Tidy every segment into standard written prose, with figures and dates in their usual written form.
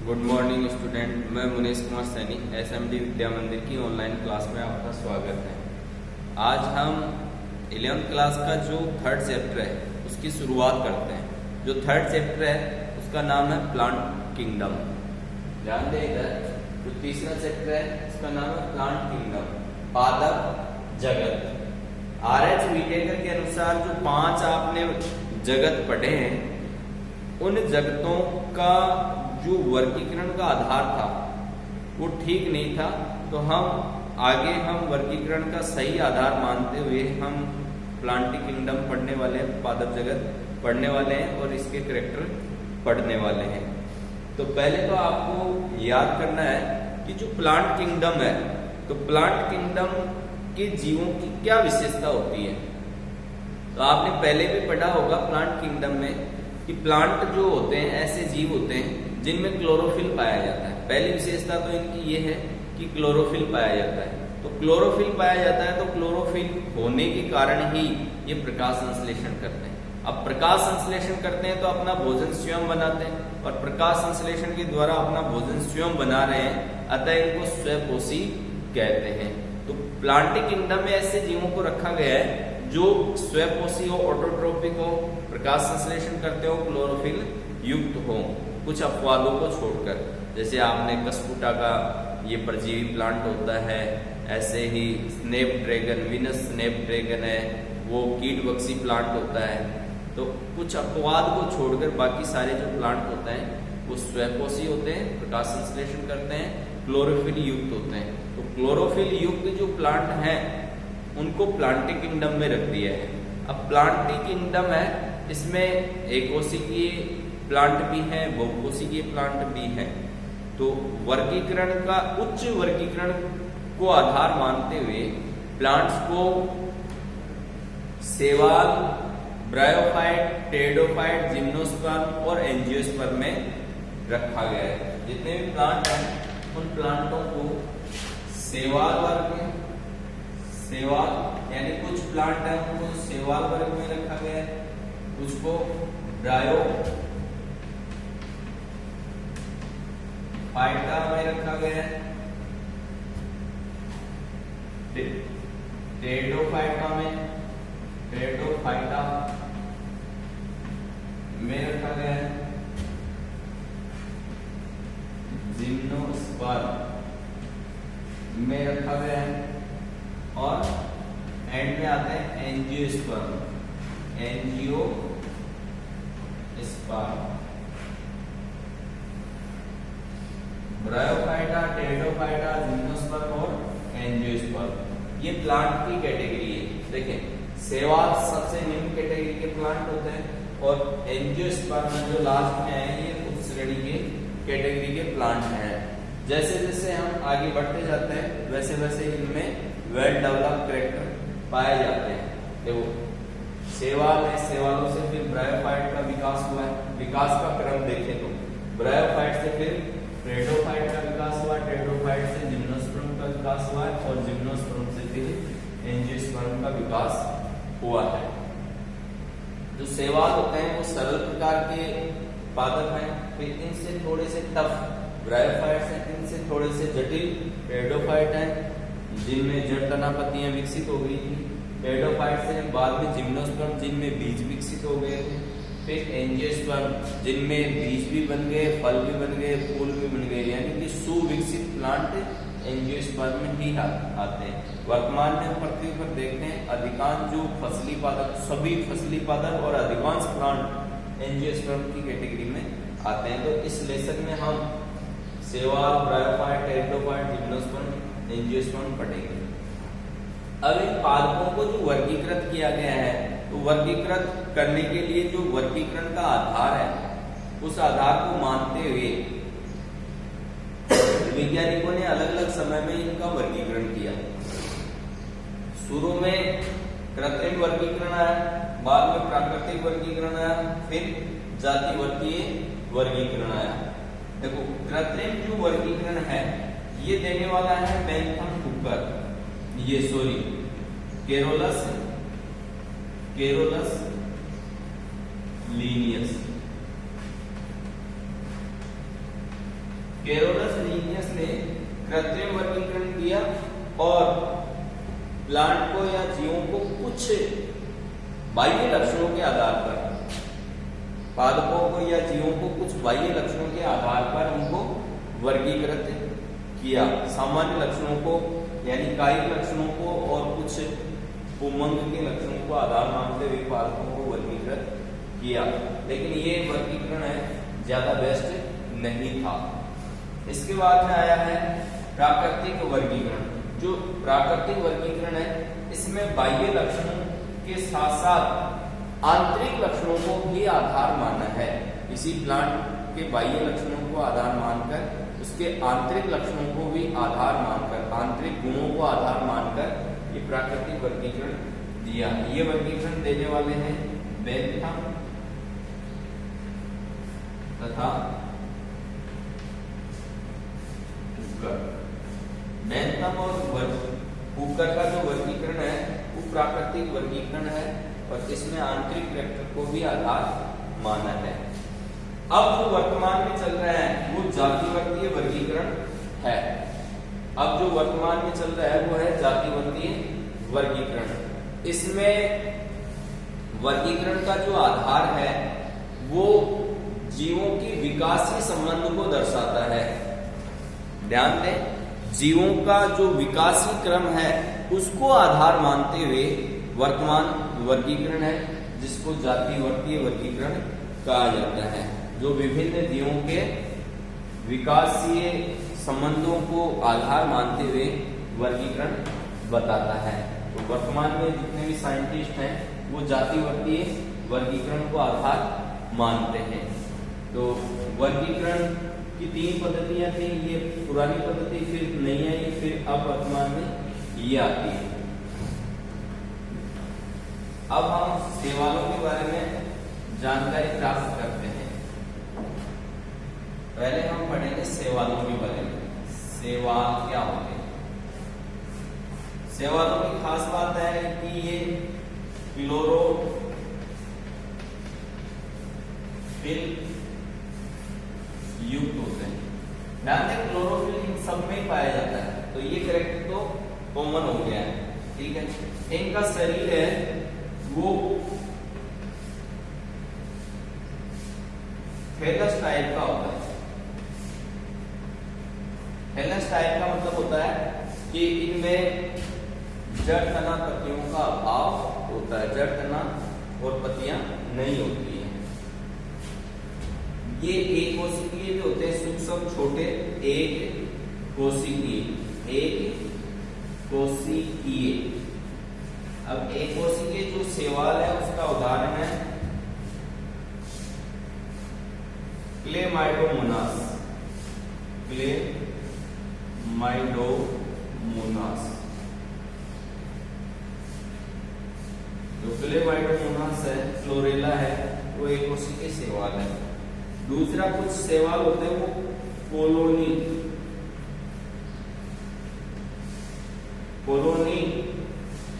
Good morning student, मैं Munish Kumar Saini SMD विद्या मंदिर की ऑनलाइन क्लास में आपका स्वागत है। आज हम 11th क्लास का जो थर्ड चैप्टर है उसकी शुरुआत करते हैं। जो थर्ड चैप्टर है उसका नाम है प्लांट किंगडम। ध्यान दें, इधर जो तीसरा चैप्टर है उसका नाम है प्लांट किंगडम, पादप जगत। आर.एच. व्हिटेकर के अनुसार जो 5 आपने जगत पढ़े हैं, उन जगतों का जो वर्गीकरण का आधार था वो ठीक नहीं था। तो हम वर्गीकरण का सही आधार मानते हुए हम प्लांट किंगडम पढ़ने वाले हैं, पादप जगत पढ़ने वाले हैं और इसके कैरेक्टर पढ़ने वाले हैं। तो पहले तो आपको याद करना है कि जो प्लांट किंगडम है, तो प्लांट किंगडम के जीवों की क्या विशेषता होती है। तो आपने पहले भी पढ़ा होगा प्लांट किंगडम में कि प्लांट जो होते हैं ऐसे जीव होते हैं जिनमें क्लोरोफिल पाया जाता है। पहली विशेषता तो इनकी ये है कि क्लोरोफिल पाया जाता है। तो क्लोरोफिल पाया जाता है, तो क्लोरोफिल होने के कारण ही ये प्रकाश संश्लेषण करते हैं। अब प्रकाश संश्लेषण करते हैं तो अपना भोजन स्वयं बनाते हैं, और प्रकाश संश्लेषण के द्वारा अपना भोजन स्वयं बना रहे हैं, अतः इनको स्वपोषी कहते हैं। तो प्लांट किंगडम में ऐसे जीवों को रखा गया है जो स्वपोषी हो, ऑटोट्रोपिक हो, प्रकाश संश्लेषण करते हो, क्लोरोफिल युक्त हो, कुछ अपवादों को छोड़कर। जैसे आपने कस्पुटा का ये परजीवी प्लांट होता है, ऐसे ही snap dragon, Venus snap dragon है, वो कीटभक्षी प्लांट होता है। तो कुछ अपवाद को छोड़कर बाकी सारे जो प्लांट होते हैं वो स्वपोषी होते हैं, प्रकाश संश्लेषण करते हैं, क्लोरोफिल युक्त होते हैं। तो क्लोरोफिल युक्त जो प्लांट हैं उनको प्लांट किंगडम में रख दिया है। अब प्लांट किंगडम है, इसमें एकोशिकीय प्लांट भी हैं, बहुकोशिकीय प्लांट भी हैं। तो वर्गीकरण का उच्च वर्गीकरण को आधार मानते हुए प्लांट्स को शैवाल, ब्रायोफाइट, टेरिडोफाइट, जिम्नोस्पर्म और एंजियोस्पर्म में रखा गया है। जितने भी प्लांट हैं उन प्लांटों को शैवाल वर्ग में, शैवाल यानी कुछ प्लांट है उनको शैवाल वर्ग में रखा गया है, कुछ को ब्रायोफाइटा में रखा गया है, टेरिडोफाइटा में रखा गया है, जिम्नोस्पर्म में रखा गया है, और एंड में आते हैं एंजियोस्पर्म। ब्रायोफाइटा, टेरिडोफाइटा, जिम्नोस्पर्म और एंजियोस्पर्म ये प्लांट की कैटेगरी है। देखें, शैवाल सबसे निम्न कैटेगरी के प्लांट होते हैं, और एंजियोस्पर्म जो लास्ट में है ये उच्च श्रेणी के कैटेगरी के प्लांट हैं। जैसे जैसे हम आगे बढ़ते जाते हैं वैसे वैसे इनमें वेल डेवलप कैरेक्टर पाए जाते हैं। देखो, शैवाल है, शैवालों से फिर ब्रायोफाइट का विकास हुआ है। विकास का क्रम देखें तो ब्रायोफाइट से फिर टेरिडोफाइट का विकास हुआ, टेरिडोफाइट से जिम्नोस्पर्म का विकास हुआ है, और जिम्नोस्पर्म से फिर एंजियोस्पर्म का विकास हुआ है। जो शैवाल होते हैं वो सरल प्रकार के पादप हैं, फिर इनसे थोड़े से टफ ब्रायोफाइट्स हैं, इनसे थोड़े से जटिल टेरिडोफाइट हैं जिनमें जड़ तनापत्तियां विकसित हो गई थी। टेरिडोफाइट से बाद में जिम्नोस्पर्म जिनमें बीज विकसित हो गए थे, फिर एंजियोस्पर्म जिनमें बीज भी बन गए, फल भी बन गए, फूल भी बन गए, यानी कि सुविकसित प्लांट एंजियोस्पर्म में ही आते हैं। वर्तमान में पृथ्वी पर देखते हैं अधिकांश जो फसली पादप, सभी फसली पादप और अधिकांश प्लांट एंजियोस्पर्म की कैटेगरी में आते हैं। तो इस लेसन में हम शैवाल, ब्रायोफाइट, टेरिडोफाइट, जिम्नोस्पर्म, एंजियोस्पर्म पढ़ेंगे। अब इन पादपों को जो वर्गीकृत किया गया है, तो वर्गीकृत करने के लिए जो वर्गीकरण का आधार है उस आधार को मानते हुए वैज्ञानिकों ने अलग अलग समय में इनका वर्गीकरण किया। शुरू में कृत्रिम वर्गीकरण आया, बाद में प्राकृतिक वर्गीकरण आया, फिर जाति वर्गीय वर्गीकरण आया। देखो, कृत्रिम जो वर्गीकरण है ये देने वाला है बेंथम हुकर, केरोलस लीनियस। कृत्रिम वर्गीकरण किया और प्लांट को या जीवों को कुछ बाह्य लक्षणों के आधार पर, पादपों को या जीवों को कुछ बाह्य लक्षणों के आधार पर उनको वर्गीकृत किया। सामान्य लक्षणों को यानी कायिक लक्षणों को और कुछ उमंग के लक्षणों को आधार मानते हुए पादपों को वर्गीकृत किया, लेकिन ये वर्गीकरण है ज्यादा बेस्ट नहीं था। इसके बाद में आया है प्राकृतिक वर्गीकरण। जो प्राकृतिक वर्गीकरण है इसमें बाह्य लक्षणों के साथ साथ आंतरिक लक्षणों को भी आधार माना है। इसी प्लांट के बाह्य लक्षणों को आधार मानकर उसके आंतरिक लक्षणों को भी आधार मानकर, आंतरिक गुणों को आधार मानकर ये प्राकृतिक वर्गीकरण दिया। ये वर्गीकरण देने वाले हैं बेंथम तथा हुकर। बेंथम और हुकर का जो वर्गीकरण है वो प्राकृतिक वर्गीकरण है और इसमें आंतरिक फैक्टर को भी आधार माना है। अब जो वर्तमान में चल रहा है वो जातिवर्तीय वर्गीकरण है। अब जो वर्तमान में चल रहा है वो है जातिवर्तीय वर्गीकरण। इसमें वर्गीकरण का जो आधार है वो जीवों की विकासीय संबंध को दर्शाता है। ध्यान दें, जीवों का जो विकासीय क्रम है उसको आधार मानते हुए वर्तमान वर्गीकरण है जिसको जातिवर्तीय वर्गीकरण कहा जाता है, जो विभिन्न जीवों के विकासीय संबंधों को आधार मानते हुए वर्गीकरण बताता है। तो वर्तमान में जितने भी साइंटिस्ट हैं वो जातिवर्तीय वर्गीकरण को आधार मानते हैं। तो वर्गीकरण की 3 पद्धतियां थी, ये पुरानी पद्धति फिर नहीं आई, फिर अब वर्तमान में ये आती है। अब हम सवालों के बारे में जानकारी प्राप्त करते हैं। पहले हम पढ़ेंगे सवालों के बारे में। सवाल क्या होते हैं? सवालों की खास बात है कि ये क्लोरोफिल युक्त होते हैं। ध्यान दें, क्लोरोफिल इन सब में पाया जाता है, तो ये करेक्ट तो कॉमन हो गया है, ठीक है। इनका शरीर है वो थैलस टाइप का होता है। थैलस टाइप का मतलब होता है कि इनमें जड़ तना पत्तियों का अभाव होता है, जड़ तना और पत्तियां नहीं होती हैं। ये एक कोशिकीय भी होते हैं, सूक्ष्म छोटे एक कोशिकीय, एक कोशिकीय। अब एक कोशिकीय जो शैवाल है उसका उदाहरण है क्लेमाइडोमोनास, क्लेमाइडोमोनास। जो क्लेमाइडोमोनास है, फ्लोरेला है, वो एक कोशिकीय शैवाल है। दूसरा कुछ शैवाल होते हैं वो कॉलोनी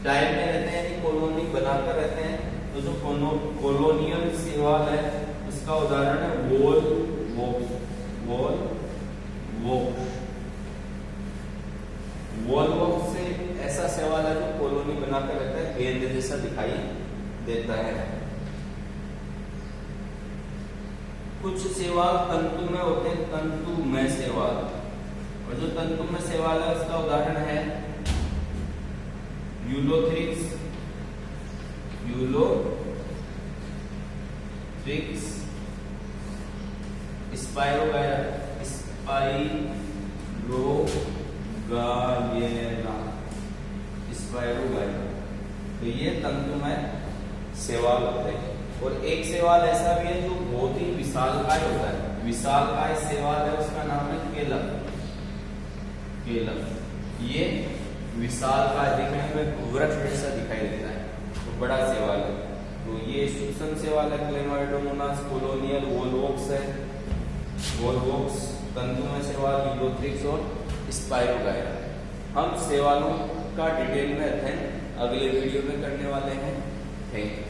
टाइप में रहते हैं, यानी कॉलोनी बनाकर रहते हैं। तो जो कॉलोनियल शैवाल है उसका उदाहरण है वॉलवॉक्स से ऐसा शैवाल है जो कॉलोनी बनाकर रहता है, गेंद जैसा दिखाई देता है। कुछ शैवाल तंतुमय होते हैं, तंतुमय शैवाल, और जो तंतुमय शैवाल है उसका उदाहरण है यूलोथ्रिक्स, स्पाइरोगायरा, स्पाइरोगायरा। तो ये तंतुमय शैवाल होते हैं। और एक शैवाल ऐसा भी है जो बहुत ही विशालकाय होता है, विशालकाय शैवाल है, उसका नाम है केलप। ये विशालकाय, देखने में वृक्ष जैसा दिखाई देता है, तो बड़ा शैवाल है। तो ये सूक्ष्म शैवाल है, क्लेमाइडोमोनास, कॉलोनियल, वॉलवॉक्स है, वॉलवॉक्स, तंतुमय शैवाल, यूलोथ्रिक्स और स्पाइरोगायरा। हम शैवालों का डिटेल में अध्ययन अगले वीडियो में करने वाले हैं। Thank you.